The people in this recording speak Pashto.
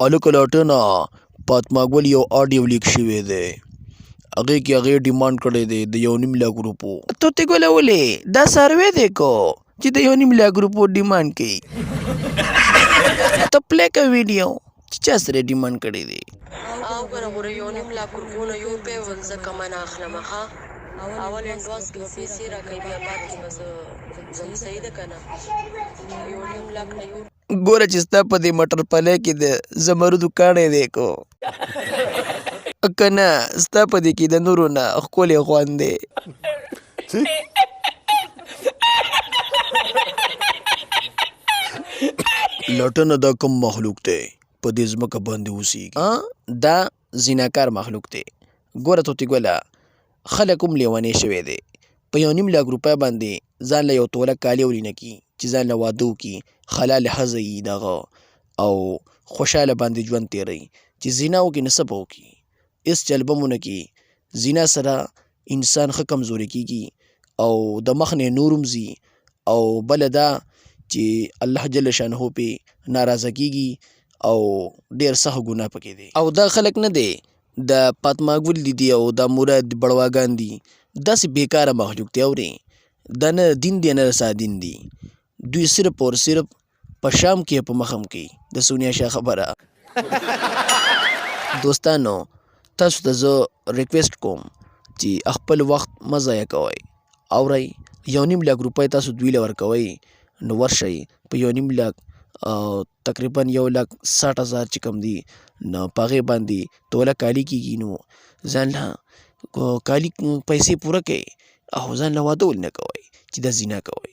هلکه لاټنه فاطمه ګل یو آډیو لیک شوی دی، هغې کې هغې ډیمانډ کړی دی د 1.5 لاک روپو. طوطي ګله ولې دا سروې دی کو چې د 1.5 لاک روپو ډیمانډ کوي؟ ته پلی که ویډیو چې چا سره ډیمانډ کړی دی. او ګوره ګوره 1.5 لاک روپو نه یو روپۍ زه کمه نه اخلم ښه. اول انډواس کې به پیسې راکوي بیا بعد کې به زه ځم. صحیح ده که نه؟ 1.5 لاک نه یو ګوره چې ستا په دې مټر پلی کې د زمرودو کاڼی دی کو که نه ستا په دې کې د نورو نه ښکلی خوند دی. لاټنه دا کوم مخلوق دی په دې ځمکه باندې اوسېږي؟ دا زیناکار مخلوق دی. ګوره طوطي ګله خلک هم لیونی شوی دی. په 1.5 لاک روپۍ باندې ځان له یو توله کالي ولینه کي چې ځان له واده وکړي، حلال ښځه یي دغه او خوشحاله باندې ژوند تېروي. چې زنا وکړي نو څه به وکړي؟ هېڅ چل به مو نه کړي. زنا سره انسان ښه کمزوری کېږي او د مخ نه یې نور هم ځي. او بله دا چې الله جل شانه پې ناراضه کېږي او ډېر سخت ګناه پکې دی. او دا خلک نه دی د فاطمه ګل دي او دا مراد بړواګان دي، داسې بېکاره مخلوق دی. اورې دا نه دین دی نه سا دین دی. دوی صرف اور صرف په شام کې په مخم کوي. د سونیا شاه خبره دوستانو تاسو ته زه ریکویسټ کوم چې خپل وخت مه ضایع کوئ. اورئ 1.5 لاک روپۍ تاسو دوی له ورکوئ نو ورشئ په 1.5 لاک تقریبا 1,60,000 چې کوم دي نو په هغې باندې توله کالي کېږي. نو ځان له کالي پیسې پوره کړئ او ځان له واده ولې نه کوئ چې دا زنا کوئ.